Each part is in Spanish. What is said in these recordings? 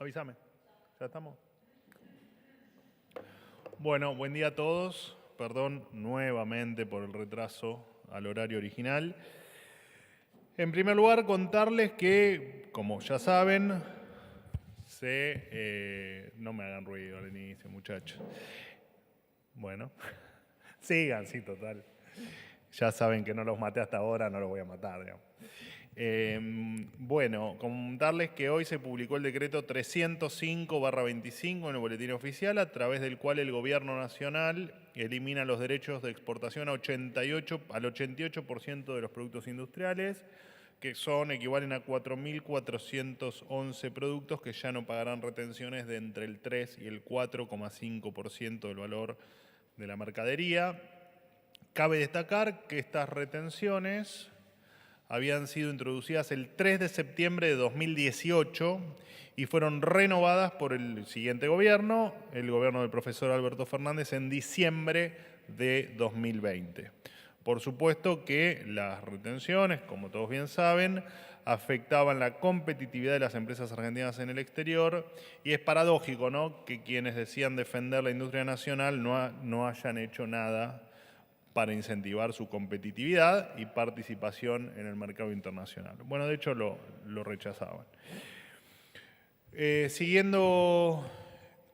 Avísame. ¿Ya estamos? Bueno, buen día a todos. Perdón nuevamente por el retraso al horario original. En primer lugar, contarles que, como ya saben, no me hagan ruido al inicio, muchachos. Bueno, sigan, sí, total. Ya saben que no los maté hasta ahora, no los voy a matar, digamos. Bueno, contarles que hoy se publicó el decreto 305/25 en el Boletín Oficial, a través del cual el Gobierno Nacional elimina los derechos de exportación al 88% de los productos industriales, que equivalen a 4.411 productos que ya no pagarán retenciones de entre el 3 y el 4,5% del valor de la mercadería. Cabe destacar que estas retenciones habían sido introducidas el 3 de septiembre de 2018 y fueron renovadas por el siguiente gobierno, el gobierno del profesor Alberto Fernández, en diciembre de 2020. Por supuesto que las retenciones, como todos bien saben, afectaban la competitividad de las empresas argentinas en el exterior, y es paradójico, ¿no?, que quienes decían defender la industria nacional no hayan hecho nada para incentivar su competitividad y participación en el mercado internacional. Bueno, de hecho lo rechazaban. Siguiendo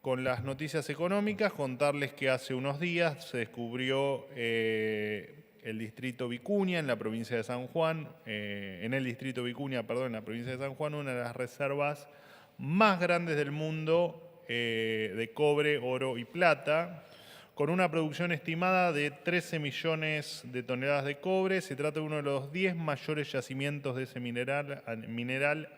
con las noticias económicas, contarles que hace unos días se descubrió el distrito Vicuña, en la provincia de San Juan, en el distrito Vicuña, perdón, en la provincia de San Juan, una de las reservas más grandes del mundo de cobre, oro y plata, con una producción estimada de 13 millones de toneladas de cobre. Se trata de uno de los 10 mayores yacimientos de ese mineral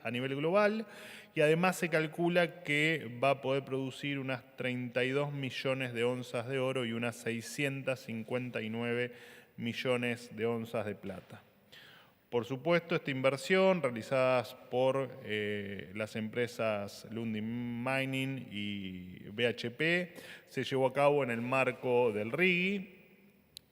a nivel global, y además se calcula que va a poder producir unas 32 millones de onzas de oro y unas 659 millones de onzas de plata. Por supuesto, esta inversión, realizada por las empresas Lundin Mining y BHP, se llevó a cabo en el marco del RIGI,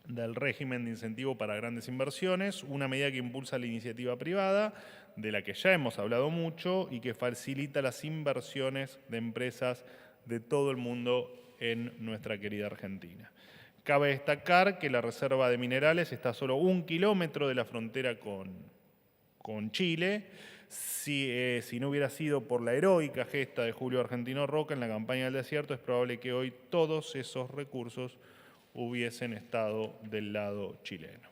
del Régimen de Incentivo para Grandes Inversiones, una medida que impulsa la iniciativa privada, de la que ya hemos hablado mucho, y que facilita las inversiones de empresas de todo el mundo en nuestra querida Argentina. Cabe destacar que la reserva de minerales está a solo 1 kilómetro de la frontera con Chile. Si no hubiera sido por la heroica gesta de Julio Argentino Roca en la campaña del desierto, es probable que hoy todos esos recursos hubiesen estado del lado chileno.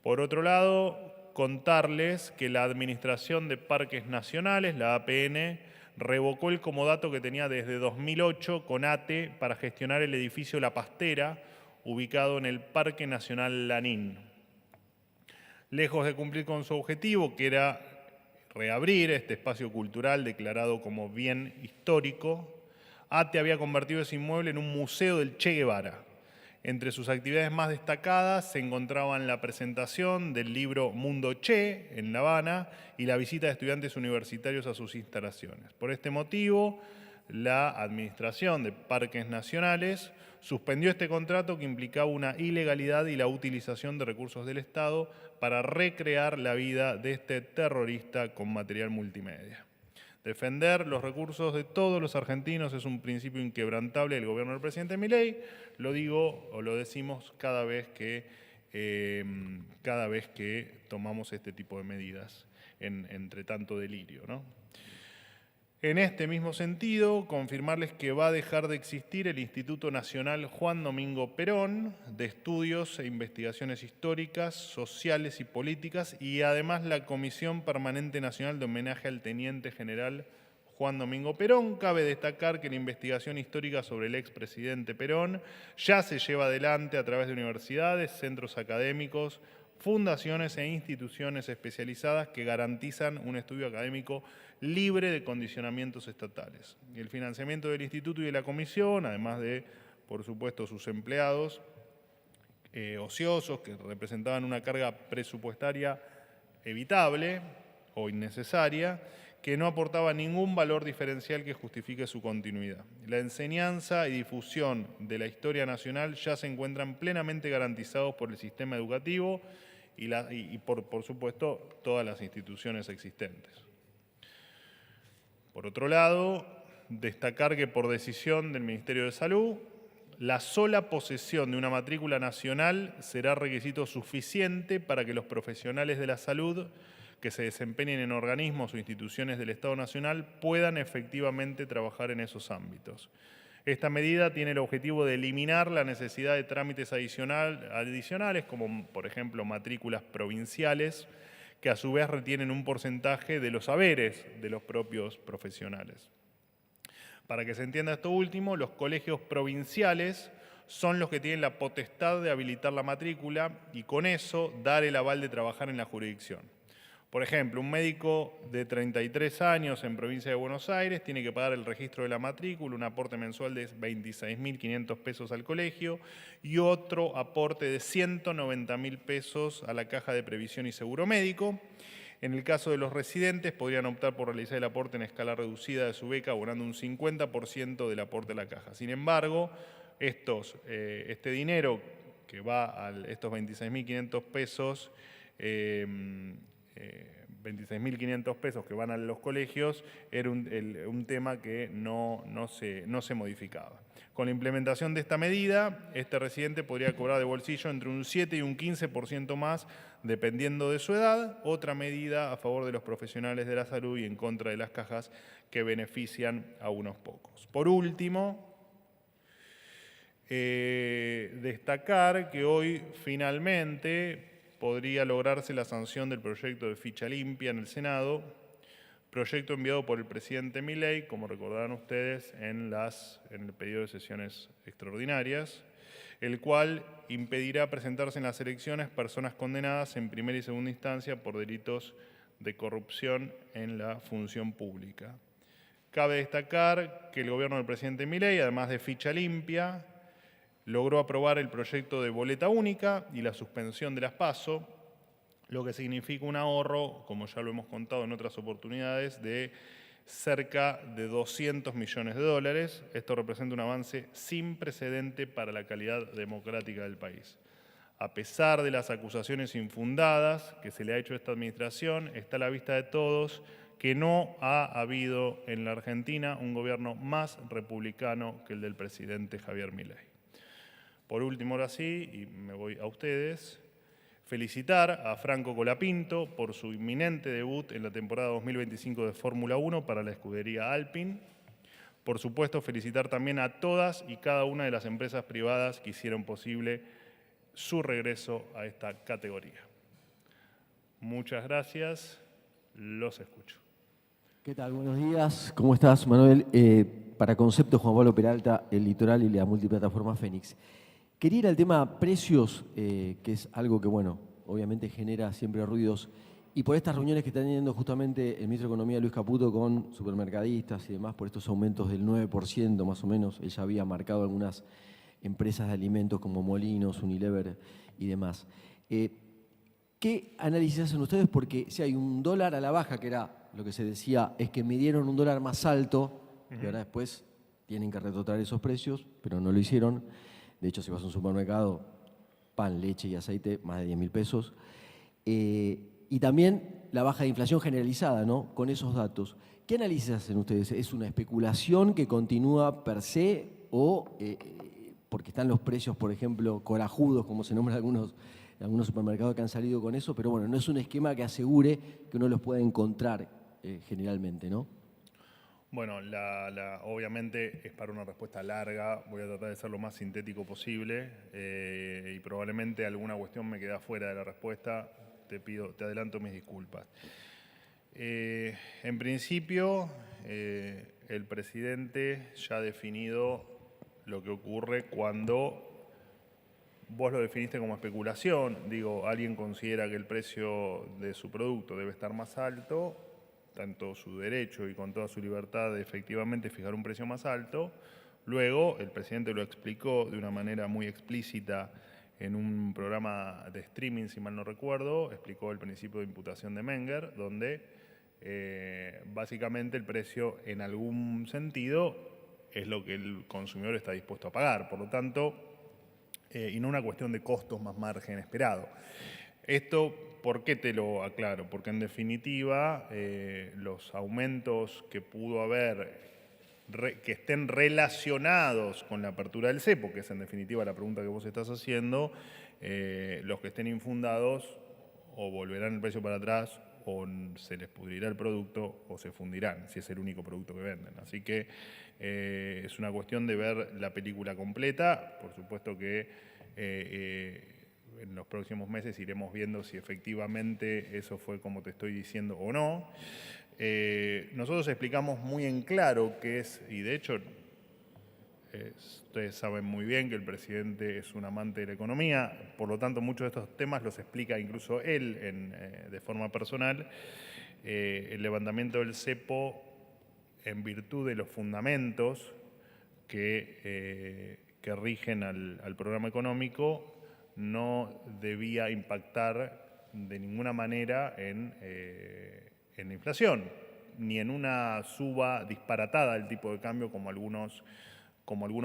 Por otro lado, contarles que la Administración de Parques Nacionales, la APN, revocó el comodato que tenía desde 2008 con ATE para gestionar el edificio La Pastera, ubicado en el Parque Nacional Lanín. Lejos de cumplir con su objetivo, que era reabrir este espacio cultural declarado como bien histórico, ATE había convertido ese inmueble en un museo del Che Guevara. Entre sus actividades más destacadas se encontraban la presentación del libro Mundo Che en La Habana y la visita de estudiantes universitarios a sus instalaciones. Por este motivo, la Administración de Parques Nacionales suspendió este contrato, que implicaba una ilegalidad y la utilización de recursos del Estado para recrear la vida de este terrorista con material multimedia. Defender los recursos de todos los argentinos es un principio inquebrantable del gobierno del presidente Milei. Lo digo o lo decimos cada vez que tomamos este tipo de medidas entre tanto delirio, ¿no? En este mismo sentido, confirmarles que va a dejar de existir el Instituto Nacional Juan Domingo Perón de Estudios e Investigaciones Históricas, Sociales y Políticas, y además la Comisión Permanente Nacional de Homenaje al Teniente General Juan Domingo Perón. Cabe destacar que la investigación histórica sobre el expresidente Perón ya se lleva adelante a través de universidades, centros académicos, fundaciones e instituciones especializadas que garantizan un estudio académico libre de condicionamientos estatales. El financiamiento del instituto y de la comisión, además de, por supuesto, sus empleados ociosos, que representaban una carga presupuestaria evitable o innecesaria, que no aportaba ningún valor diferencial que justifique su continuidad. La enseñanza y difusión de la historia nacional ya se encuentran plenamente garantizados por el sistema educativo y por supuesto, todas las instituciones existentes. Por otro lado, destacar que por decisión del Ministerio de Salud, la sola posesión de una matrícula nacional será requisito suficiente para que los profesionales de la salud que se desempeñen en organismos o instituciones del Estado Nacional puedan efectivamente trabajar en esos ámbitos. Esta medida tiene el objetivo de eliminar la necesidad de trámites adicionales, como por ejemplo matrículas provinciales, que a su vez retienen un porcentaje de los saberes de los propios profesionales. Para que se entienda esto último, los colegios provinciales son los que tienen la potestad de habilitar la matrícula y con eso dar el aval de trabajar en la jurisdicción. Por ejemplo, un médico de 33 años en provincia de Buenos Aires tiene que pagar el registro de la matrícula, un aporte mensual de 26.500 pesos al colegio y otro aporte de 190.000 pesos a la Caja de Previsión y Seguro Médico. En el caso de los residentes, podrían optar por realizar el aporte en escala reducida de su beca, abonando un 50% del aporte a la caja. Sin embargo, este dinero que va a estos 26.500 pesos, 26.500 pesos que van a los colegios, era un tema que no se modificaba. Con la implementación de esta medida, este residente podría cobrar de bolsillo entre un 7 y un 15% más, dependiendo de su edad, otra medida a favor de los profesionales de la salud y en contra de las cajas que benefician a unos pocos. Por último, destacar que hoy finalmente podría lograrse la sanción del proyecto de ficha limpia en el Senado, proyecto enviado por el presidente Milei, como recordarán ustedes, en el pedido de sesiones extraordinarias, el cual impedirá presentarse en las elecciones personas condenadas en primera y segunda instancia por delitos de corrupción en la función pública. Cabe destacar que el gobierno del presidente Milei, además de ficha limpia, logró aprobar el proyecto de boleta única y la suspensión de las PASO, lo que significa un ahorro, como ya lo hemos contado en otras oportunidades, de cerca de 200 millones de dólares. Esto representa un avance sin precedente para la calidad democrática del país. A pesar de las acusaciones infundadas que se le ha hecho a esta administración, está a la vista de todos que no ha habido en la Argentina un gobierno más republicano que el del presidente Javier Milei. Por último, ahora sí, y me voy a ustedes, felicitar a Franco Colapinto por su inminente debut en la temporada 2025 de Fórmula 1 para la escudería Alpine. Por supuesto, felicitar también a todas y cada una de las empresas privadas que hicieron posible su regreso a esta categoría. Muchas gracias, los escucho. ¿Qué tal? Buenos días. ¿Cómo estás, Manuel? Para Concepto, Juan Pablo Peralta, El Litoral y la multiplataforma Fénix. Quería ir al tema precios, que es algo que, bueno, obviamente genera siempre ruidos. Y por estas reuniones que está teniendo justamente el ministro de Economía, Luis Caputo, con supermercadistas y demás, por estos aumentos del 9% más o menos, él ya había marcado algunas empresas de alimentos como Molinos, Unilever y demás. ¿Qué análisis hacen ustedes? Porque si hay un dólar a la baja, que era lo que se decía, es que midieron un dólar más alto, y ahora después tienen que retrotraer esos precios, pero no lo hicieron. De hecho, si vas a un supermercado, pan, leche y aceite, más de 10.000 pesos. Y también la baja de inflación generalizada, ¿no? Con esos datos. ¿Qué análisis hacen ustedes? ¿Es una especulación que continúa per se o porque están los precios, por ejemplo, corajudos, como se nombran algunos supermercados que han salido con eso, pero bueno, no es un esquema que asegure que uno los pueda encontrar generalmente, ¿no? Bueno, obviamente es para una respuesta larga, voy a tratar de ser lo más sintético posible y probablemente alguna cuestión me queda fuera de la respuesta, te adelanto mis disculpas. En principio, el presidente ya ha definido lo que ocurre cuando vos lo definiste como especulación. Digo, alguien considera que el precio de su producto debe estar más alto, tanto su derecho y con toda su libertad de efectivamente fijar un precio más alto. Luego, el presidente lo explicó de una manera muy explícita en un programa de streaming, si mal no recuerdo, explicó el principio de imputación de Menger, donde básicamente el precio en algún sentido es lo que el consumidor está dispuesto a pagar. Por lo tanto, y no una cuestión de costos más margen esperado. Esto, ¿por qué te lo aclaro? Porque en definitiva los aumentos que pudo haber que estén relacionados con la apertura del cepo, que es en definitiva la pregunta que vos estás haciendo, los que estén infundados o volverán el precio para atrás o se les pudrirá el producto o se fundirán, si es el único producto que venden. Así que es una cuestión de ver la película completa. Por supuesto que en los próximos meses iremos viendo si efectivamente eso fue como te estoy diciendo o no. Nosotros explicamos muy en claro qué es, y de hecho ustedes saben muy bien que el presidente es un amante de la economía, por lo tanto muchos de estos temas los explica incluso él de forma personal. El levantamiento del cepo, en virtud de los fundamentos que rigen al programa económico, no debía impactar de ninguna manera en la inflación, ni en una suba disparatada del tipo de cambio como algunos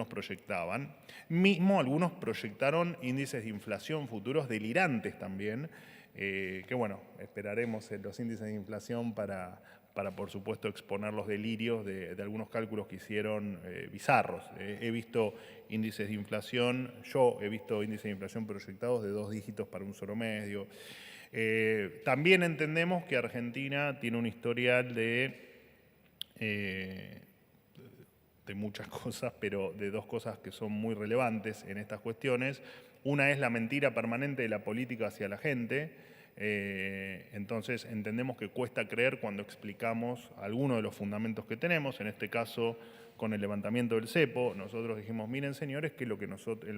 proyectaban. Mismo algunos proyectaron índices de inflación futuros delirantes también, que bueno, esperaremos en los índices de inflación para por supuesto exponer los delirios de algunos cálculos que hicieron bizarros. He visto índices de inflación, yo he visto índices de inflación proyectados de 2 dígitos para un solo mes. También entendemos que Argentina tiene un historial de muchas cosas, pero de 2 cosas que son muy relevantes en estas cuestiones. Una es la mentira permanente de la política hacia la gente. Entonces entendemos que cuesta creer cuando explicamos algunos de los fundamentos que tenemos. En este caso, con el levantamiento del cepo, nosotros dijimos, miren señores, que en lo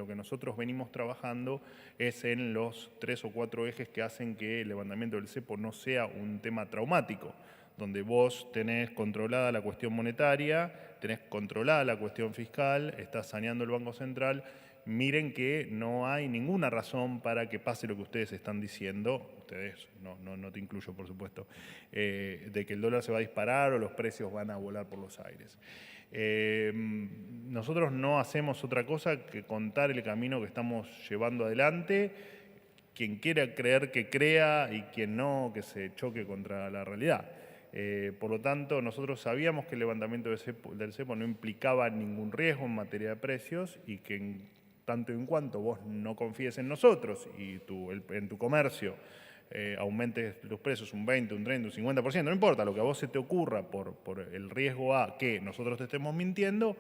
que nosotros venimos trabajando es en los 3 o 4 ejes que hacen que el levantamiento del cepo no sea un tema traumático, donde vos tenés controlada la cuestión monetaria, tenés controlada la cuestión fiscal, estás saneando el Banco Central. Miren que no hay ninguna razón para que pase lo que ustedes están diciendo, ustedes, no te incluyo por supuesto, de que el dólar se va a disparar o los precios van a volar por los aires. Nosotros no hacemos otra cosa que contar el camino que estamos llevando adelante. Quien quiera creer que crea y quien no, que se choque contra la realidad. Por lo tanto, nosotros sabíamos que el levantamiento del cepo no implicaba ningún riesgo en materia de precios y que tanto en cuanto vos no confíes en nosotros y en tu comercio aumentes los precios un 20, un 30, un 50%, no importa, lo que a vos se te ocurra por el riesgo a que nosotros te estemos mintiendo,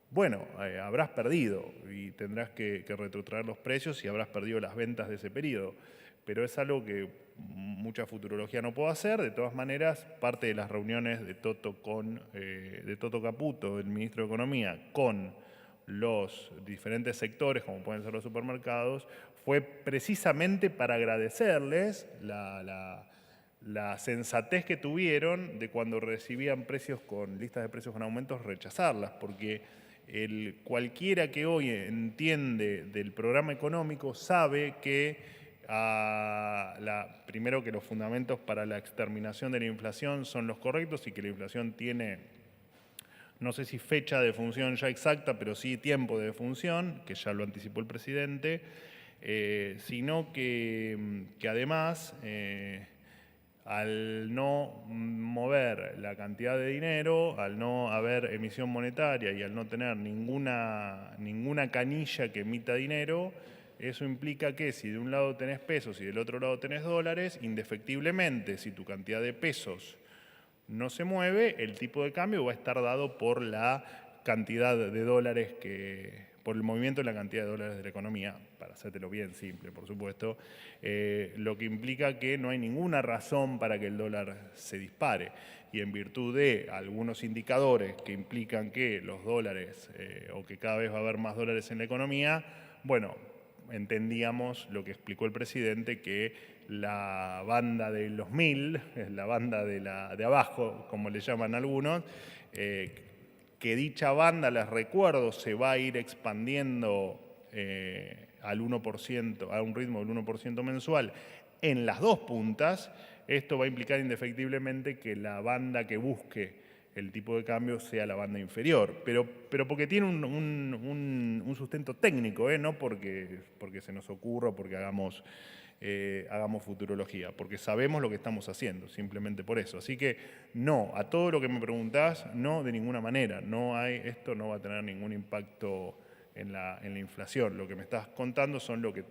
bueno, habrás perdido y tendrás que retrotraer los precios y habrás perdido las ventas de ese periodo. Pero es algo que mucha futurología no puedo hacer. De todas maneras, parte de las reuniones de Toto Caputo, el ministro de Economía, con los diferentes sectores, como pueden ser los supermercados, fue precisamente para agradecerles la sensatez que tuvieron de cuando recibían precios con listas de precios con aumentos, rechazarlas, porque cualquiera que hoy entiende del programa económico sabe que primero que los fundamentos para la exterminación de la inflación son los correctos y que la inflación tiene, no sé si fecha de función ya exacta, pero sí tiempo de función, que ya lo anticipó el presidente, sino que además, al no mover la cantidad de dinero, al no haber emisión monetaria y al no tener ninguna canilla que emita dinero, eso implica que si de un lado tenés pesos y del otro lado tenés dólares, indefectiblemente, si tu cantidad de pesos no se mueve, el tipo de cambio va a estar dado por la cantidad de dólares por el movimiento de la cantidad de dólares de la economía, para hacértelo bien simple, por supuesto, lo que implica que no hay ninguna razón para que el dólar se dispare. Y en virtud de algunos indicadores que implican que los dólares, o que cada vez va a haber más dólares en la economía, bueno, entendíamos lo que explicó el presidente, que la banda de los 1000, la banda de abajo, como le llaman algunos, que dicha banda, les recuerdo, se va a ir expandiendo al 1%, a un ritmo del 1% mensual en las 2 puntas. Esto va a implicar indefectiblemente que la banda que busque el tipo de cambio sea la banda inferior, pero porque tiene un sustento técnico, no porque se nos ocurra o porque hagamos futurología, porque sabemos lo que estamos haciendo, simplemente por eso. Así que no, a todo lo que me preguntás, no, de ninguna manera. Esto no va a tener ningún impacto en la inflación. Lo que me estás contando son lo que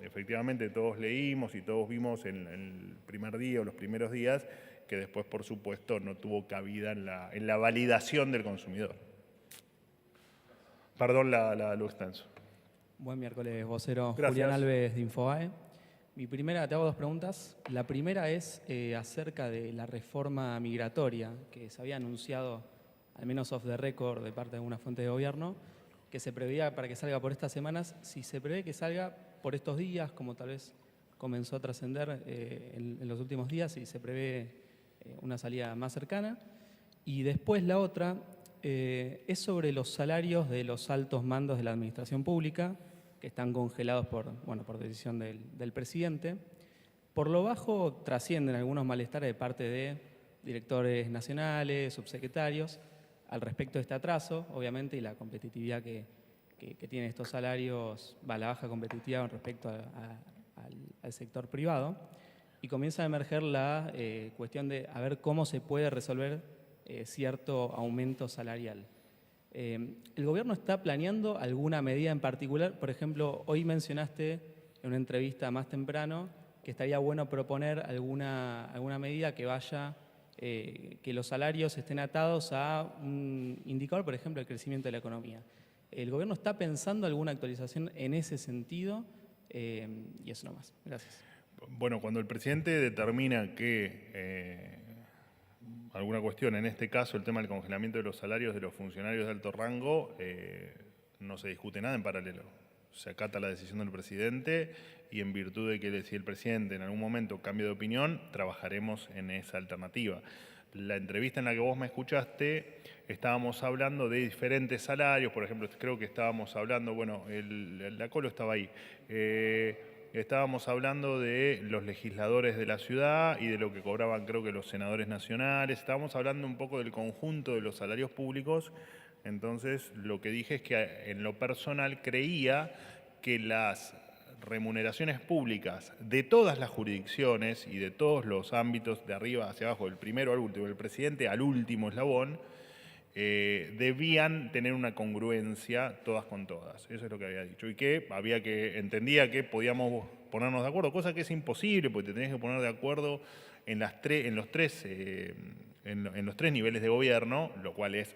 efectivamente todos leímos y todos vimos en el primer día o los primeros días, que después, por supuesto, no tuvo cabida en la validación del consumidor. Perdón lo extenso. Buen miércoles, vocero. Gracias. Julián Alves de Infobae. Te hago dos preguntas. La primera es acerca de la reforma migratoria que se había anunciado, al menos off the record, de parte de alguna fuente de gobierno, que se preveía para que salga por estas semanas. Si se prevé que salga por estos días, como tal vez comenzó a trascender en los últimos días, y se prevé una salida más cercana. Y después la otra es sobre los salarios de los altos mandos de la administración pública, que están congelados por decisión del presidente. Por lo bajo trascienden algunos malestares de parte de directores nacionales, subsecretarios, al respecto de este atraso, obviamente, y la competitividad que tienen estos salarios, la baja competitividad con respecto al sector privado. Y comienza a emerger la cuestión de a ver cómo se puede resolver cierto aumento salarial. ¿El gobierno está planeando alguna medida en particular? Por ejemplo, hoy mencionaste en una entrevista más temprano que estaría bueno proponer alguna medida que vaya, que los salarios estén atados a un indicador, por ejemplo, el crecimiento de la economía. ¿El gobierno está pensando alguna actualización en ese sentido? Y eso nomás. Gracias. Bueno, cuando el presidente determina que alguna cuestión, en este caso el tema del congelamiento de los salarios de los funcionarios de alto rango, no se discute nada en paralelo. Se acata la decisión del presidente y en virtud de que si el presidente en algún momento cambia de opinión, trabajaremos en esa alternativa. La entrevista en la que vos me escuchaste, estábamos hablando de diferentes salarios, por ejemplo, creo que estábamos hablando, la Colo estaba ahí, estábamos hablando de los legisladores de la ciudad y de lo que cobraban, creo que los senadores nacionales. Estábamos hablando un poco del conjunto de los salarios públicos. Entonces, lo que dije es que en lo personal creía que las remuneraciones públicas de todas las jurisdicciones y de todos los ámbitos, de arriba hacia abajo, del primero al último, del presidente al último eslabón, debían tener una congruencia todas con todas. Eso es lo que había dicho. Y que entendía que podíamos ponernos de acuerdo, cosa que es imposible, porque te tenés que poner de acuerdo en los tres niveles de gobierno, lo cual es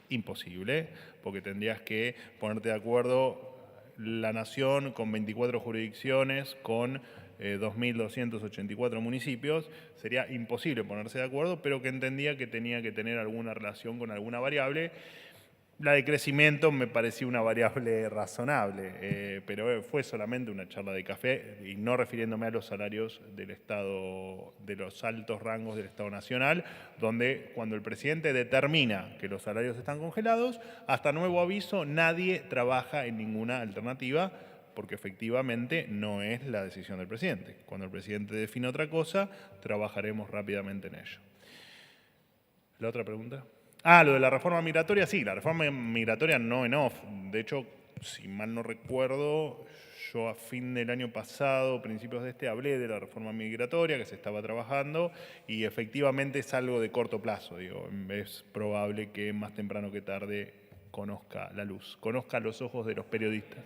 imposible, porque tendrías que ponerte de acuerdo la nación con 24 jurisdicciones, con 2.284 municipios. Sería imposible ponerse de acuerdo, pero que entendía que tenía que tener alguna relación con alguna variable. La de crecimiento me parecía una variable razonable, pero fue solamente una charla de café y no refiriéndome a los salarios del Estado, de los altos rangos del Estado Nacional, donde cuando el presidente determina que los salarios están congelados, hasta nuevo aviso, nadie trabaja en ninguna alternativa, porque efectivamente no es la decisión del presidente. Cuando el presidente define otra cosa, trabajaremos rápidamente en ello. ¿La otra pregunta? Lo de la reforma migratoria, sí, la reforma migratoria no en off. De hecho, si mal no recuerdo, yo a fin del año pasado, principios de este, hablé de la reforma migratoria que se estaba trabajando y efectivamente es algo de corto plazo. Es probable que más temprano que tarde conozca la luz, conozca los ojos de los periodistas.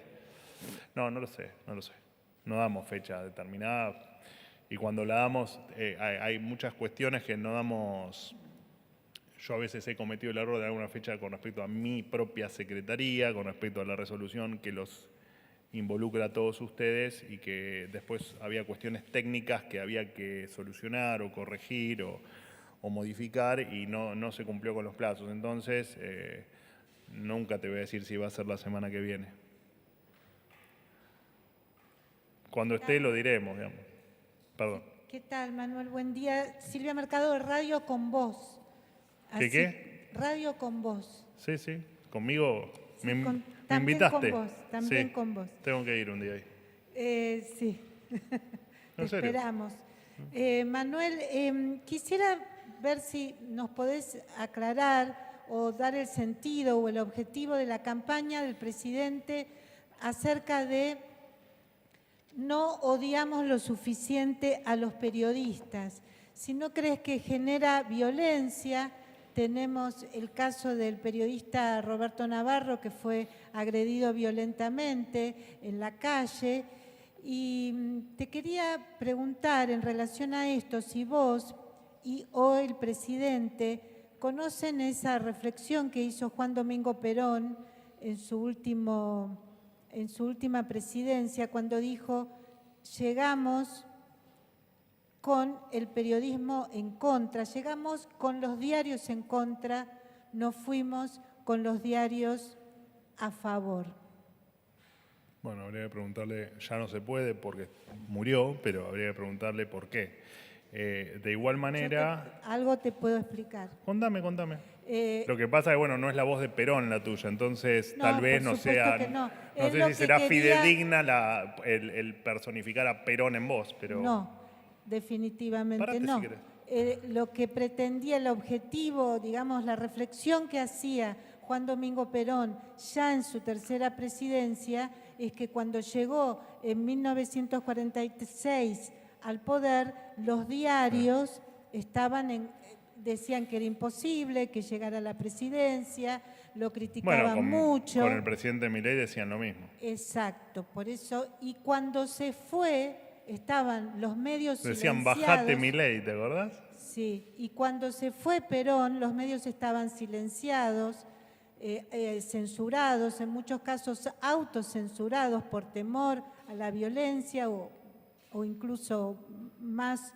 No lo sé. No damos fecha determinada y cuando la damos hay muchas cuestiones que no damos. Yo a veces he cometido el error de dar una fecha con respecto a mi propia secretaría, con respecto a la resolución que los involucra a todos ustedes y que después había cuestiones técnicas que había que solucionar o corregir o modificar y no se cumplió con los plazos. Entonces, nunca te voy a decir si va a ser la semana que viene. Cuando esté lo diremos, digamos. Perdón. ¿Qué tal, Manuel? Buen día. Silvia Mercado de Radio Con Vos. ¿Qué? Radio Con Vos. Sí, conmigo Sí, me también invitaste. Con vos, también sí, con vos. Tengo que ir un día ahí. Sí, ¿En serio? esperamos. Manuel, quisiera ver si nos podés aclarar o dar el sentido o el objetivo de la campaña del presidente acerca de no odiamos lo suficiente a los periodistas. Si no crees que genera violencia, tenemos el caso del periodista Roberto Navarro, que fue agredido violentamente en la calle. Y te quería preguntar en relación a esto, si vos o el presidente conocen esa reflexión que hizo Juan Domingo Perón en su última presidencia, cuando dijo: llegamos con el periodismo en contra, llegamos con los diarios en contra, no fuimos con los diarios a favor. Bueno, habría que preguntarle, ya no se puede porque murió, pero habría que preguntarle por qué. De igual manera... Algo te puedo explicar. Contame. Lo que pasa es que, bueno, no es la voz de Perón la tuya, entonces tal vez no sea... No sé si será fidedigna el personificar a Perón en vos, pero... No, definitivamente Parate no. si querés. Lo que pretendía, el objetivo, digamos, la reflexión que hacía Juan Domingo Perón ya en su tercera presidencia es que cuando llegó en 1946 al poder, los diarios decían que era imposible que llegara a la presidencia, lo criticaban mucho. Con el presidente Milei decían lo mismo. Exacto, por eso. Y cuando se fue, estaban los medios decían, silenciados. bajate Milei, ¿te acordás? Sí, y cuando se fue Perón, los medios estaban silenciados, censurados, en muchos casos autocensurados por temor a la violencia o incluso más,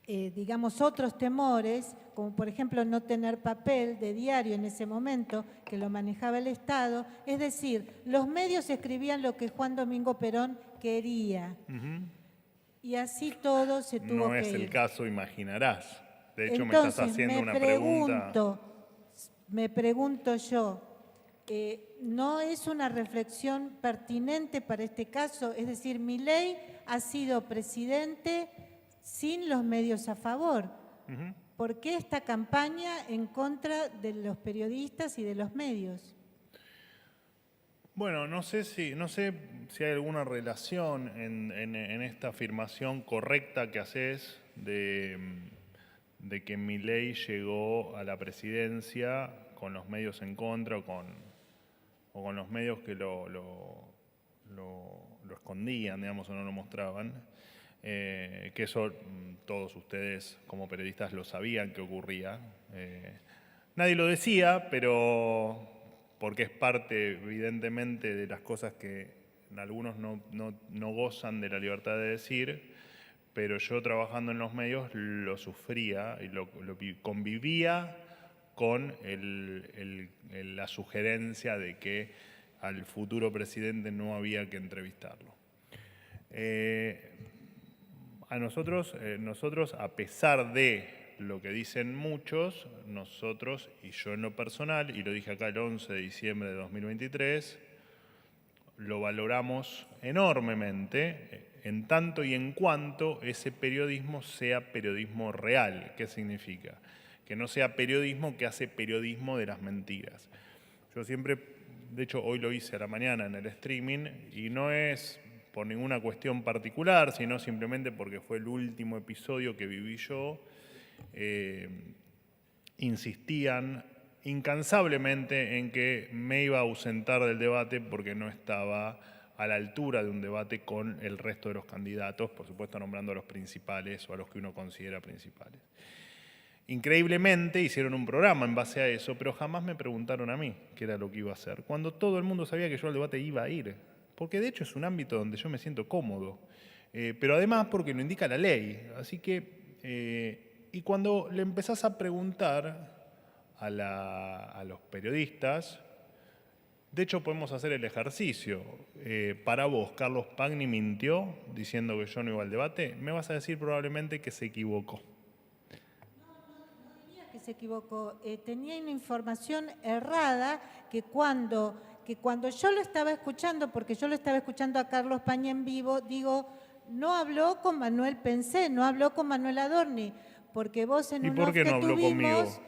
digamos, otros temores, como por ejemplo no tener papel de diario en ese momento, que lo manejaba el Estado. Es decir, los medios escribían lo que Juan Domingo Perón quería. Y así todo se tuvo que ir. No es el caso, imaginarás. De hecho, Entonces, me estás haciendo una pregunta. Me pregunto yo, ¿no es una reflexión pertinente para este caso? Es decir, Milei ha sido presidente sin los medios a favor. ¿Por qué esta campaña en contra de los periodistas y de los medios? Bueno, no sé si hay alguna relación en esta afirmación correcta que haces de que Milei llegó a la presidencia con los medios en contra o con los medios que lo escondían, digamos, o no lo mostraban. Que eso todos ustedes como periodistas lo sabían que ocurría. Nadie lo decía, pero porque es parte evidentemente de las cosas que algunos no gozan de la libertad de decir, pero yo trabajando en los medios lo sufría y lo convivía con la sugerencia de que al futuro presidente no había que entrevistarlo. A nosotros, a pesar de lo que dicen muchos, nosotros, y yo en lo personal, y lo dije acá el 11 de diciembre de 2023, lo valoramos enormemente en tanto y en cuanto ese periodismo sea periodismo real. ¿Qué significa? Que no sea periodismo que hace periodismo de las mentiras. Yo siempre, de hecho hoy lo hice a la mañana en el streaming, y no es por ninguna cuestión particular, sino simplemente porque fue el último episodio que viví yo. Insistían incansablemente en que me iba a ausentar del debate porque no estaba a la altura de un debate con el resto de los candidatos, por supuesto nombrando a los principales o a los que uno considera principales. Increíblemente hicieron un programa en base a eso, pero jamás me preguntaron a mí qué era lo que iba a hacer, cuando todo el mundo sabía que yo al debate iba a ir, porque de hecho es un ámbito donde yo me siento cómodo, pero además porque lo indica la ley. Así que, y cuando le empezás a preguntar a los periodistas, de hecho podemos hacer el ejercicio. Para vos, ¿Carlos Pagni mintió diciendo que yo no iba al debate? Me vas a decir probablemente que se equivocó. No diría que se equivocó. Tenía una información errada que cuando yo lo estaba escuchando, porque yo lo estaba escuchando a Carlos Pagni en vivo, digo, no habló con Manuel Pensé, no habló con Manuel Adorni, porque vos en ¿Y un por off qué que no habló conmigo? tuvimos,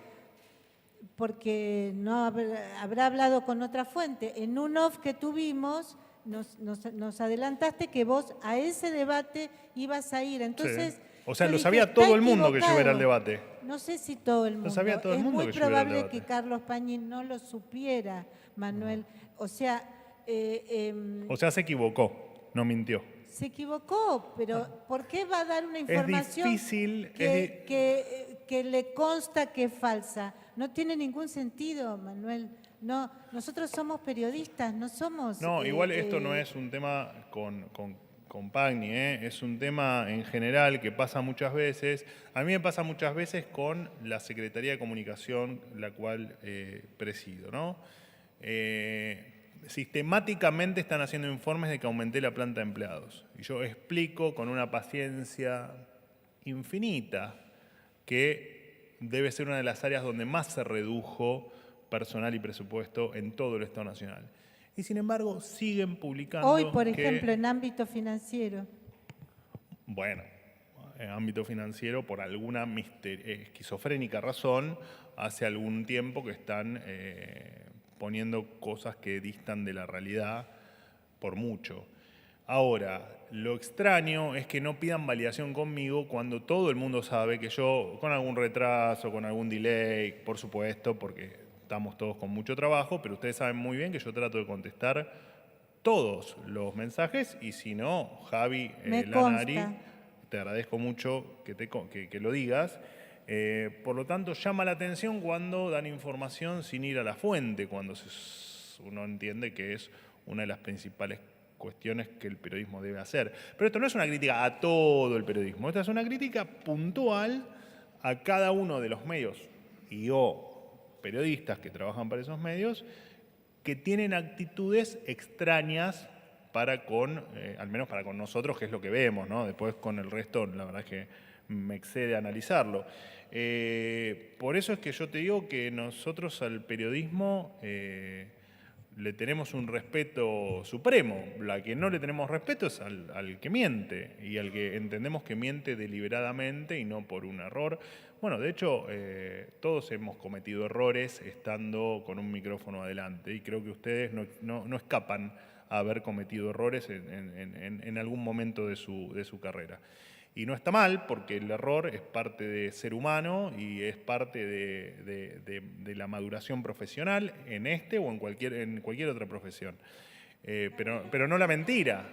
porque no habrá hablado con otra fuente. En un off que tuvimos, nos adelantaste que vos a ese debate ibas a ir. Entonces, Sí. O sea, yo lo dije, sabía "Está todo el mundo que yo iba a ir al equivocado". debate. No sé si todo el mundo. Lo sabía todo el mundo Es muy que yo iba a ir al probable debate. que Carlos Pañi no lo supiera, Manuel. O sea, O sea, se equivocó, no mintió. se equivocó, pero ¿por qué va a dar una Es información difícil, que le consta que es falsa? No tiene ningún sentido, Manuel. No, nosotros somos periodistas, no somos... No, igual esto no es un tema con Pagni, es un tema en general que pasa muchas veces. A mí me pasa muchas veces con la Secretaría de Comunicación, la cual presido, ¿no? Sistemáticamente están haciendo informes de que aumenté la planta de empleados. Y yo explico con una paciencia infinita que debe ser una de las áreas donde más se redujo personal y presupuesto en todo el Estado Nacional. Y sin embargo, siguen publicando Hoy, por que, ejemplo, en ámbito financiero. bueno, en ámbito financiero, por alguna esquizofrénica razón, hace algún tiempo que están poniendo cosas que distan de la realidad por mucho. Ahora, lo extraño es que no pidan validación conmigo cuando todo el mundo sabe que yo, con algún retraso, con algún delay, por supuesto, porque estamos todos con mucho trabajo, pero ustedes saben muy bien que yo trato de contestar todos los mensajes y si no, Javi Me Lanari, consta. te agradezco mucho que lo digas. Por lo tanto, llama la atención cuando dan información sin ir a la fuente, cuando uno entiende que es una de las principales cuestiones que el periodismo debe hacer. Pero esto no es una crítica a todo el periodismo, esta es una crítica puntual a cada uno de los medios y periodistas que trabajan para esos medios que tienen actitudes extrañas para al menos para con nosotros, que es lo que vemos, ¿no? Después con el resto, la verdad es que me excede analizarlo. Por eso es que yo te digo que nosotros al periodismo le tenemos un respeto supremo. La que no le tenemos respeto es al que miente y al que entendemos que miente deliberadamente y no por un error. Bueno, de hecho, todos hemos cometido errores estando con un micrófono adelante y creo que ustedes no escapan a haber cometido errores en algún momento de su carrera. Y no está mal, porque el error es parte de ser humano y es parte de la maduración profesional en o en cualquier otra profesión. Pero no la mentira.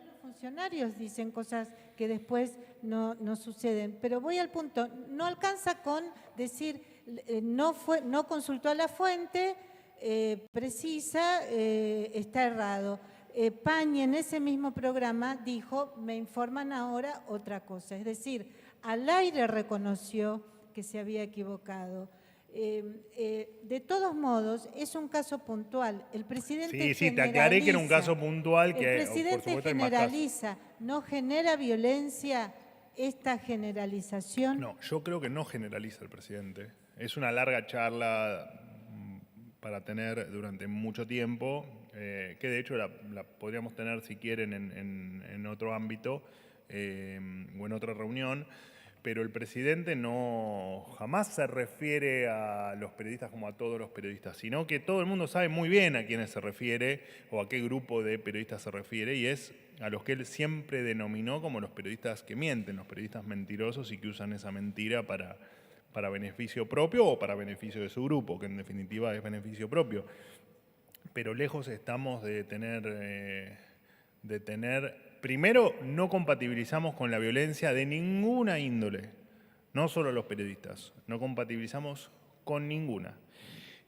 Los funcionarios dicen cosas que después no suceden. Pero voy al punto, no alcanza con decir, no consultó a la fuente precisa, está errado. Pañi en ese mismo programa dijo, me informan ahora otra cosa. Es decir, al aire reconoció que se había equivocado. De todos modos, es un caso puntual. El presidente Sí, te aclaré que era un caso puntual. El Que, presidente por supuesto, hay más casos. generaliza, ¿no genera violencia esta generalización? No, yo creo que no generaliza el presidente. Es una larga charla para tener durante mucho tiempo, que de hecho la podríamos tener si quieren en otro ámbito o en otra reunión, pero el presidente jamás se refiere a los periodistas como a todos los periodistas, sino que todo el mundo sabe muy bien a quiénes se refiere o a qué grupo de periodistas se refiere y es a los que él siempre denominó como los periodistas que mienten, los periodistas mentirosos y que usan esa mentira para beneficio propio o para beneficio de su grupo, que en definitiva es beneficio propio. Pero lejos estamos de tener, primero, no compatibilizamos con la violencia de ninguna índole, no solo los periodistas, no compatibilizamos con ninguna.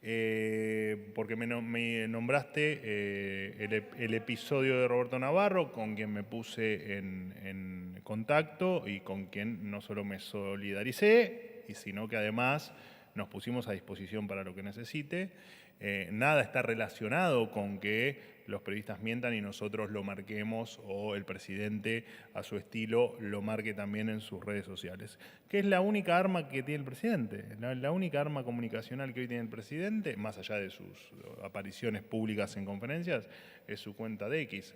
Porque me nombraste el episodio de Roberto Navarro, con quien me puse en contacto y con quien no solo me solidaricé, sino que además nos pusimos a disposición para lo que necesite. Nada está relacionado con que los periodistas mientan y nosotros lo marquemos o el presidente a su estilo lo marque también en sus redes sociales, que es la única arma que tiene el presidente, la única arma comunicacional que hoy tiene el presidente, más allá de sus apariciones públicas en conferencias, es su cuenta de X.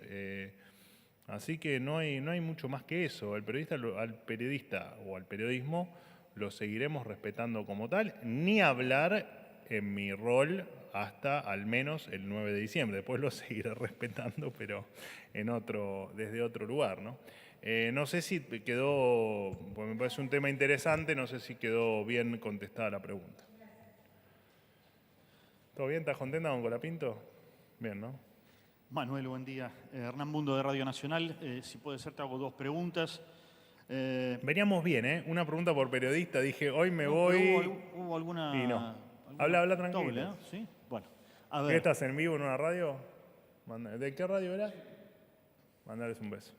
Así que no hay mucho más que eso. Al periodista o al periodismo lo seguiremos respetando como tal, ni hablar en mi rol hasta al menos el 9 de diciembre. Después lo seguiré respetando, pero desde otro lugar, ¿no? No sé si quedó, pues me parece un tema interesante, no sé si quedó bien contestada la pregunta. ¿Todo bien? ¿Estás contenta con Colapinto? Bien, ¿no? Manuel, buen día. Hernán Mundo de Radio Nacional. Si puede ser, te hago dos preguntas. Veníamos bien, ¿eh? Una pregunta por periodista. Dije, hoy me No, voy. pero hubo alguna. Y no. alguna Habla tranquilo. doble, ¿no? ¿Sí? Bueno, a ¿Qué ver. estás en vivo en una radio? ¿De qué radio era? Mandales un beso.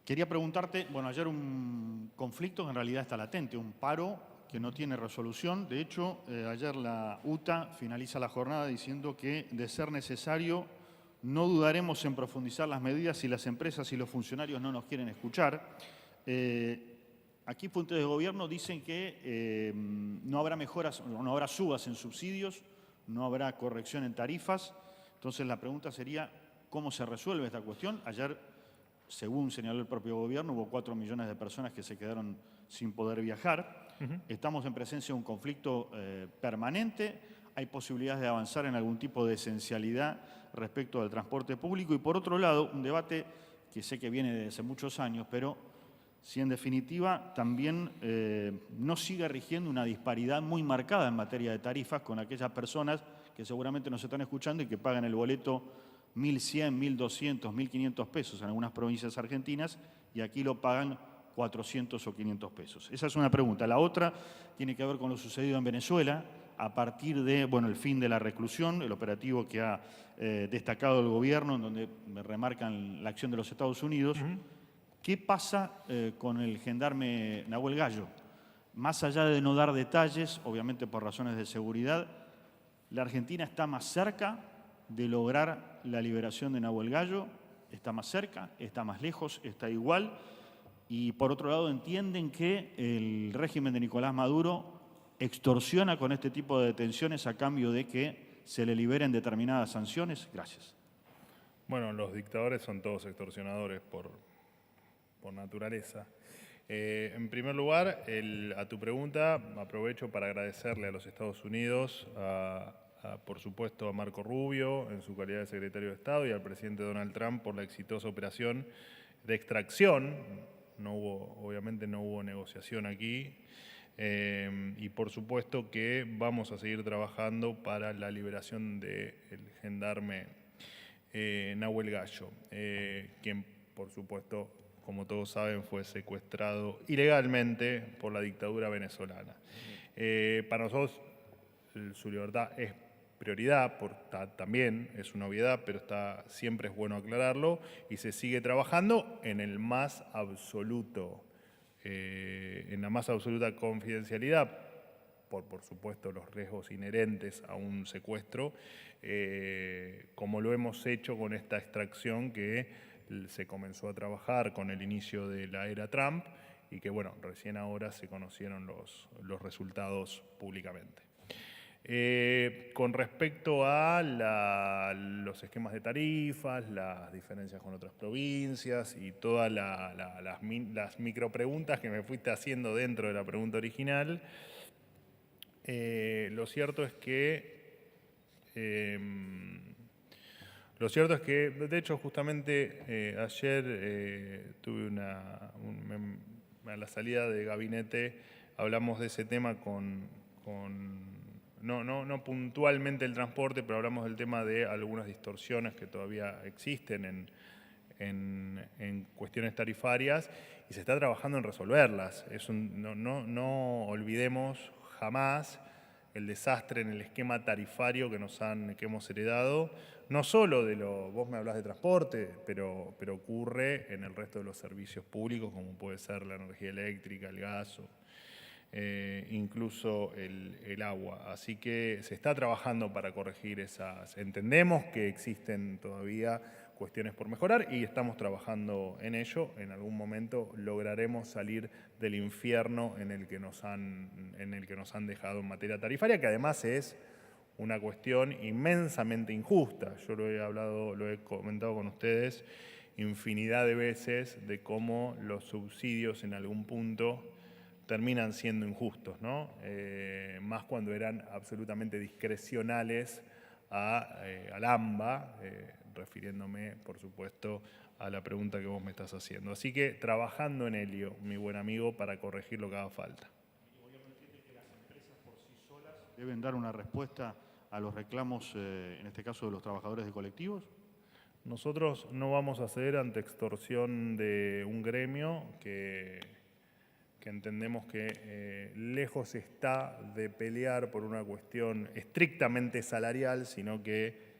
Quería preguntarte, bueno, ayer un conflicto que en realidad está latente, un paro que no tiene resolución. De hecho, ayer la UTA finaliza la jornada diciendo que, de ser necesario, no dudaremos en profundizar las medidas si las empresas y los funcionarios no nos quieren escuchar. Aquí fuentes de gobierno dicen que no habrá mejoras, no habrá subas en subsidios, no habrá corrección en tarifas. Entonces la pregunta sería, ¿cómo se resuelve esta cuestión? Ayer, según señaló el propio gobierno, hubo 4 millones de personas que se quedaron sin poder viajar. Estamos en presencia de un conflicto permanente. Hay posibilidades de avanzar en algún tipo de esencialidad respecto al transporte público. Y por otro lado, un debate que sé que viene desde hace muchos años, pero si en definitiva también no sigue rigiendo una disparidad muy marcada en materia de tarifas con aquellas personas que seguramente nos están escuchando y que pagan el boleto 1.100, 1.200, 1.500 pesos en algunas provincias argentinas y aquí lo pagan 400 o 500 pesos. Esa es una pregunta. La otra tiene que ver con lo sucedido en Venezuela a partir de, bueno, el fin de la reclusión, el operativo que ha destacado el gobierno, en donde me remarcan la acción de los Estados Unidos. ¿Qué pasa con el gendarme Nahuel Gallo? Más allá de no dar detalles, obviamente por razones de seguridad, ¿la Argentina está más cerca de lograr la liberación de Nahuel Gallo? ¿Está más cerca? ¿Está más lejos? ¿Está igual? Y por otro lado, ¿entienden que el régimen de Nicolás Maduro extorsiona con este tipo de detenciones a cambio de que se le liberen determinadas sanciones? Gracias. Bueno, los dictadores son todos extorsionadores por naturaleza. En primer lugar, a tu pregunta, aprovecho para agradecerle a los Estados Unidos, por supuesto a Marco Rubio en su calidad de secretario de Estado y al presidente Donald Trump por la exitosa operación de extracción. Obviamente no hubo negociación aquí. Y por supuesto que vamos a seguir trabajando para la liberación del gendarme Nahuel Gallo, quien por supuesto, como todos saben, fue secuestrado ilegalmente por la dictadura venezolana. Para nosotros su libertad es prioridad, también es una obviedad, pero siempre es bueno aclararlo, y se sigue trabajando en la más absoluta confidencialidad, por supuesto los riesgos inherentes a un secuestro, como lo hemos hecho con esta extracción que se comenzó a trabajar con el inicio de la era Trump y que, bueno, recién ahora se conocieron los resultados públicamente. Con respecto a los esquemas de tarifas, las diferencias con otras provincias y todas las micropreguntas que me fuiste haciendo dentro de la pregunta original, lo cierto es que, de hecho, justamente ayer tuve a la salida de gabinete, hablamos de ese tema no puntualmente el transporte, pero hablamos del tema de algunas distorsiones que todavía existen en cuestiones tarifarias y se está trabajando en resolverlas. No olvidemos jamás el desastre en el esquema tarifario que hemos heredado, no solo vos me hablás de transporte, pero ocurre en el resto de los servicios públicos, como puede ser la energía eléctrica, el gas, incluso el agua. Así que se está trabajando para corregir esas. Entendemos que existen todavía cuestiones por mejorar y estamos trabajando en ello. En algún momento lograremos salir del infierno en el que nos han dejado en materia tarifaria, que además es una cuestión inmensamente injusta. Yo lo he comentado con ustedes, infinidad de veces de cómo los subsidios en algún punto terminan siendo injustos, ¿no? Más cuando eran absolutamente discrecionales al AMBA, refiriéndome, por supuesto, a la pregunta que vos me estás haciendo. Así que trabajando en ello, mi buen amigo, para corregir lo que haga falta. ¿Deben dar una respuesta a los reclamos, en este caso de los trabajadores de colectivos? Nosotros no vamos a ceder ante extorsión de un gremio que entendemos que lejos está de pelear por una cuestión estrictamente salarial, sino que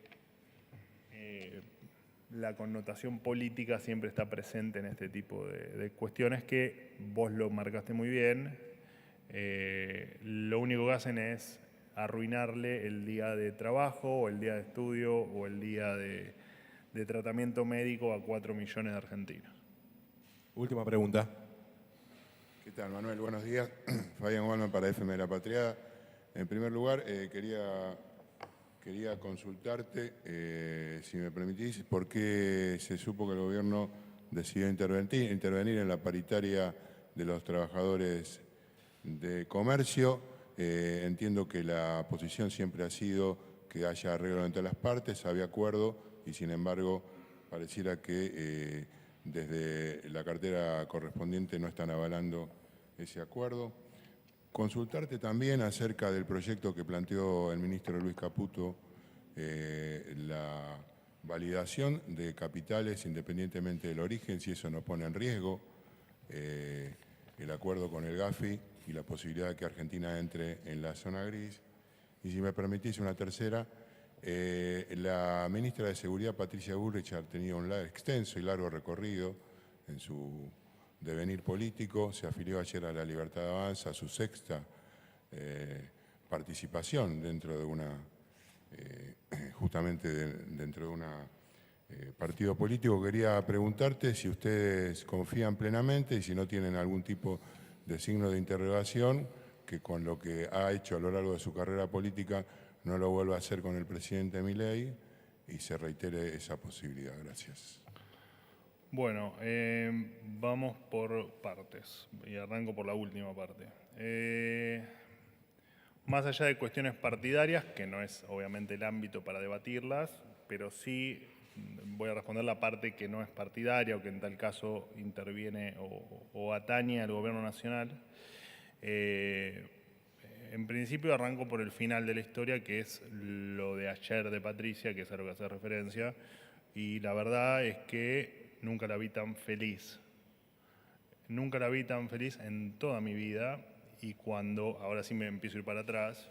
la connotación política siempre está presente en este tipo de cuestiones que vos lo marcaste muy bien. Lo único que hacen es arruinarle el día de trabajo o el día de estudio o el día de tratamiento médico a 4 millones de argentinos. Última pregunta. ¿Qué tal, Manuel? Buenos días. Fabián Gualman para FM de la Patriada. En primer lugar, quería consultarte, si me permitís, por qué se supo que el gobierno decidió intervenir en la paritaria de los trabajadores de comercio. Entiendo que la posición siempre ha sido que haya arreglo entre las partes, había acuerdo y sin embargo pareciera que desde la cartera correspondiente no están avalando ese acuerdo. Consultarte también acerca del proyecto que planteó el ministro Luis Caputo, la validación de capitales independientemente del origen, si eso no pone en riesgo el acuerdo con el GAFI y la posibilidad de que Argentina entre en la zona gris. Y si me permitís una tercera, la ministra de Seguridad, Patricia Bullrich, ha tenido un extenso y largo recorrido en su devenir político, se afilió ayer a la Libertad Avanza, su sexta participación dentro de una, justamente dentro de un partido político. Quería preguntarte si ustedes confían plenamente y si no tienen algún tipo de signo de interrogación, que con lo que ha hecho a lo largo de su carrera política no lo vuelva a hacer con el presidente Milei y se reitere esa posibilidad. Gracias. Bueno, vamos por partes y arranco por la última parte. Más allá de cuestiones partidarias, que no es obviamente el ámbito para debatirlas, pero sí voy a responder la parte que no es partidaria o que en tal caso interviene o atañe al gobierno nacional. En principio arranco por el final de la historia, que es lo de ayer de Patricia, que es a lo que hace referencia, y la verdad es que nunca la vi tan feliz. Nunca la vi tan feliz en toda mi vida, y cuando, ahora sí me empiezo a ir para atrás,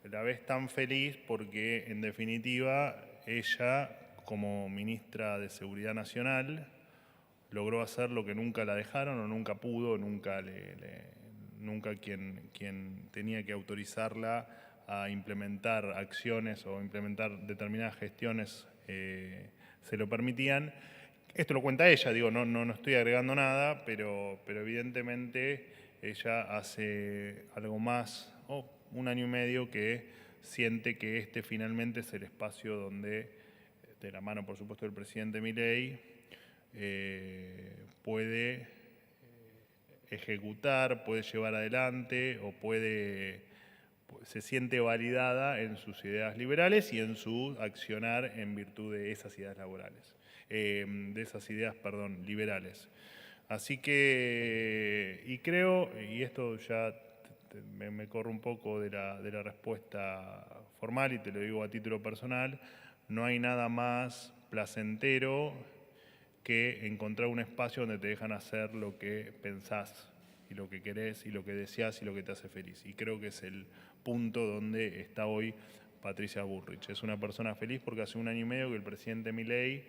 la ves tan feliz porque en definitiva ella, como ministra de Seguridad Nacional, logró hacer lo que nunca la dejaron o nunca pudo, nunca quien tenía que autorizarla a implementar acciones o implementar determinadas gestiones se lo permitían. Esto lo cuenta ella, digo, no estoy agregando nada, pero evidentemente ella hace algo más, un año y medio, que siente que este finalmente es el espacio donde, de la mano por supuesto del presidente Milei, puede ejecutar, puede llevar adelante o se siente validada en sus ideas liberales y en su accionar en virtud de esas ideas liberales. Así que, y creo, y esto ya me corro un poco de la respuesta formal y te lo digo a título personal, no hay nada más placentero que encontrar un espacio donde te dejan hacer lo que pensás y lo que querés y lo que deseás y lo que te hace feliz. Y creo que es el punto donde está hoy Patricia Bullrich. Es una persona feliz porque hace un año y medio que el presidente Milei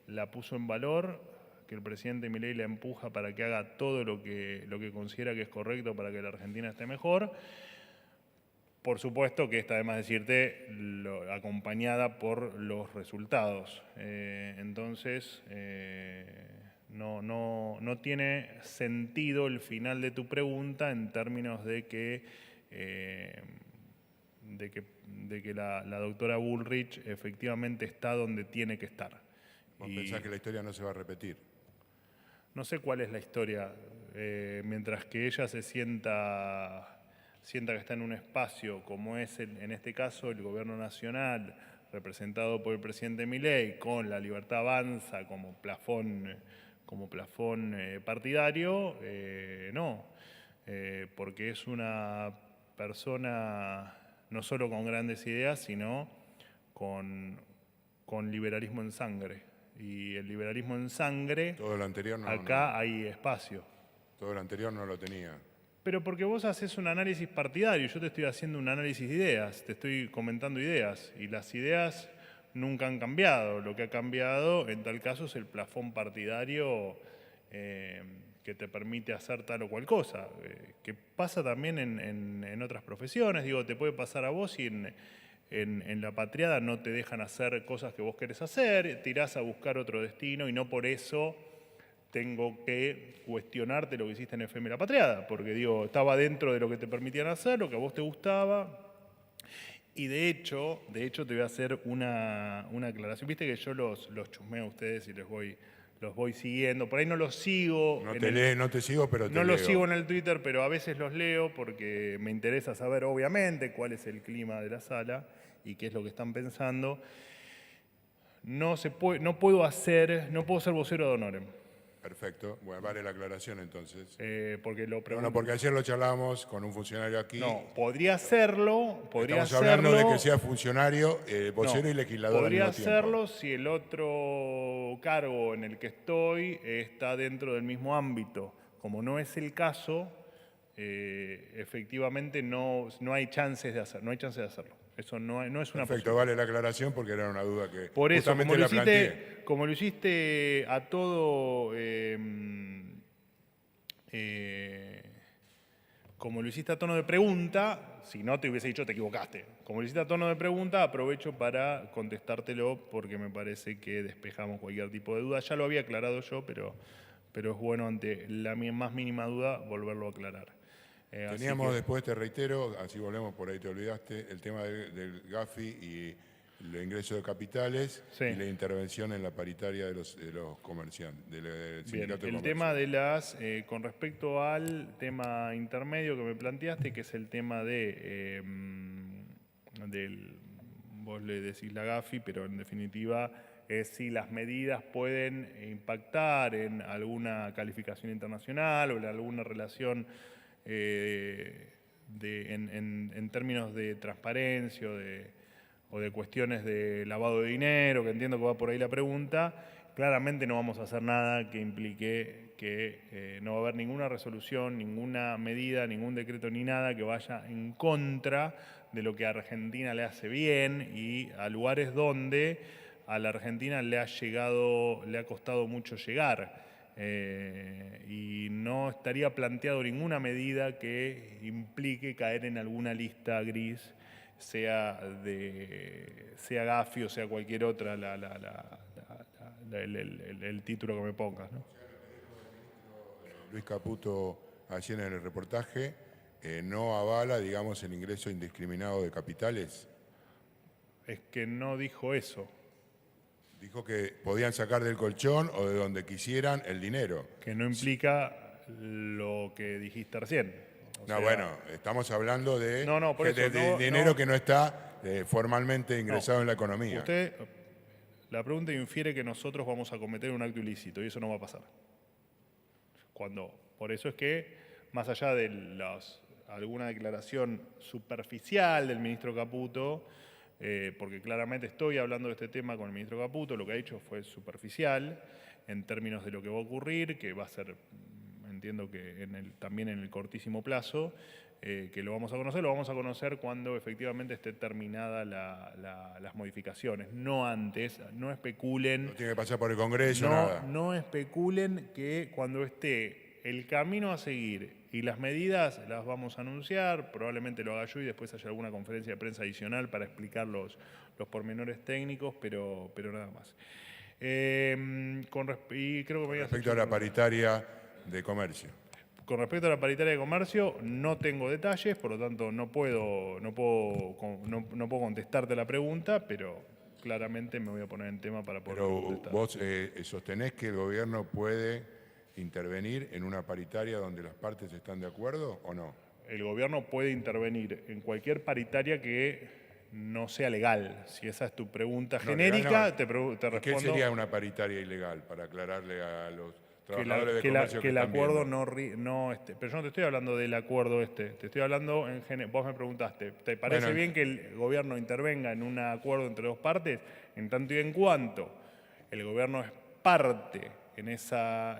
la puso en valor, que el presidente Milei la empuja para que haga todo lo que considera que es correcto para que la Argentina esté mejor. Por supuesto que está de más decirte acompañada por los resultados. Entonces, no tiene sentido el final de tu pregunta en términos de que la doctora Bullrich efectivamente está donde tiene que estar. ¿Vos Y pensás que la historia no se va a repetir? no sé cuál es la historia. Mientras que ella sienta que está en un espacio como es en este caso el gobierno nacional, representado por el presidente Milei, con la Libertad Avanza como plafón partidario, no. Porque es una persona no solo con grandes ideas, sino con liberalismo en sangre. Y el liberalismo en sangre, Todo lo anterior acá hay espacio. todo lo anterior no lo tenía. Pero porque vos haces un análisis partidario, yo te estoy haciendo un análisis de ideas, te estoy comentando ideas, y las ideas nunca han cambiado. Lo que ha cambiado en tal caso es el plafón partidario que te permite hacer tal o cual cosa, que pasa también en otras profesiones. Digo, te puede pasar a vos y en la patriada no te dejan hacer cosas que vos querés hacer, tirás a buscar otro destino y no por eso tengo que cuestionarte lo que hiciste en FM La Patriada, porque digo, estaba dentro de lo que te permitían hacer, lo que a vos te gustaba. Y de hecho te voy a hacer una aclaración. Viste que yo los chusmeo a ustedes y los voy siguiendo. Por ahí no los sigo. No te sigo, pero te No leo. los sigo en el Twitter, pero a veces los leo porque me interesa saber, obviamente, cuál es el clima de la sala y qué es lo que están pensando. No puedo ser vocero de Honorem. Perfecto. Bueno, vale la aclaración entonces. Porque lo pregunto. Bueno, porque ayer lo charlamos con un funcionario aquí. No, podría hacerlo. Estamos hablando de que sea funcionario, vocero No, y legislador al podría mismo tiempo. hacerlo si el otro cargo en el que estoy está dentro del mismo ámbito. Como no es el caso, efectivamente no hay chances de hacerlo. Eso no es una Perfecto, posibilidad. vale la aclaración porque era una duda que Por eso, justamente la planteé. como lo hiciste a todo, como lo hiciste a tono de pregunta, si no te hubiese dicho te equivocaste. Como lo hiciste a tono de pregunta, aprovecho para contestártelo porque me parece que despejamos cualquier tipo de duda. Ya lo había aclarado yo, pero es bueno ante la más mínima duda volverlo a aclarar. Así Teníamos que- después, te reitero, así volvemos, por ahí te olvidaste, el tema del GAFI y el ingreso de capitales Sí. y la intervención en la paritaria de los comerciantes, del Bien, sindicato de el comercio. tema de con respecto al tema intermedio que me planteaste, que es el tema vos le decís la GAFI, pero en definitiva es si las medidas pueden impactar en alguna calificación internacional o en alguna relación en términos de transparencia o de cuestiones de lavado de dinero, que entiendo que va por ahí la pregunta. Claramente no vamos a hacer nada que implique que no va a haber ninguna resolución, ninguna medida, ningún decreto ni nada que vaya en contra de lo que a Argentina le hace bien y a lugares donde a la Argentina le ha costado mucho llegar. Y no estaría planteado ninguna medida que implique caer en alguna lista gris, sea GAFI o sea cualquier otra el título que me pongas, ¿no? Luis Caputo, ayer en el reportaje, no avala, digamos, el ingreso indiscriminado de capitales. Es que no dijo eso, Dijo que podían sacar del colchón o de donde quisieran el dinero. que no implica lo que dijiste recién. O No, sea, bueno, estamos hablando de, No, por eso, de no, dinero no. que no está formalmente ingresado en la economía. La pregunta infiere que nosotros vamos a cometer un acto ilícito y eso no va a pasar. Por eso es que, más allá de alguna declaración superficial del ministro Caputo, porque claramente estoy hablando de este tema con el ministro Caputo, lo que ha dicho fue superficial en términos de lo que va a ocurrir, que va a ser, entiendo que también en el cortísimo plazo, que lo vamos a conocer cuando efectivamente esté terminada las modificaciones, no antes, no especulen. No tiene que pasar por el Congreso, nada. No especulen que cuando esté el camino a seguir y las medidas las vamos a anunciar, probablemente lo haga yo y después haya alguna conferencia de prensa adicional para explicar los pormenores técnicos, pero nada más. Y creo que me habías Respecto hecho a la una pregunta. paritaria de comercio. Con respecto a la paritaria de comercio, no tengo detalles, por lo tanto no puedo contestarte la pregunta, pero claramente me voy a poner en tema para poder Pero contestar. vos sostenés que el gobierno puede intervenir en una paritaria donde las partes están de acuerdo o no. El gobierno puede intervenir en cualquier paritaria que no sea legal. Si esa es tu pregunta No, genérica, legal no. te ¿Y respondo qué sería una paritaria ilegal? Para aclararle a los que, trabajadores de que comercio que el están acuerdo viendo. pero yo no te estoy hablando del acuerdo te estoy hablando en general. Vos me preguntaste, ¿te parece Bueno, bien que el gobierno intervenga en un acuerdo entre dos partes? En tanto y en cuanto el gobierno es parte en esa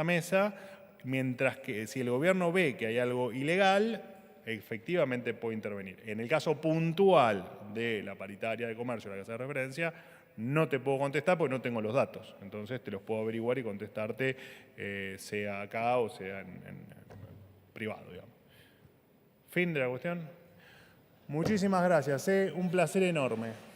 mesa, mientras que si el gobierno ve que hay algo ilegal, efectivamente puede intervenir. En el caso puntual de la paritaria de comercio a la que hace referencia, no te puedo contestar porque no tengo los datos. Entonces te los puedo averiguar y contestarte, sea acá o sea en privado, digamos. Fin de la cuestión. Muchísimas gracias, un placer enorme.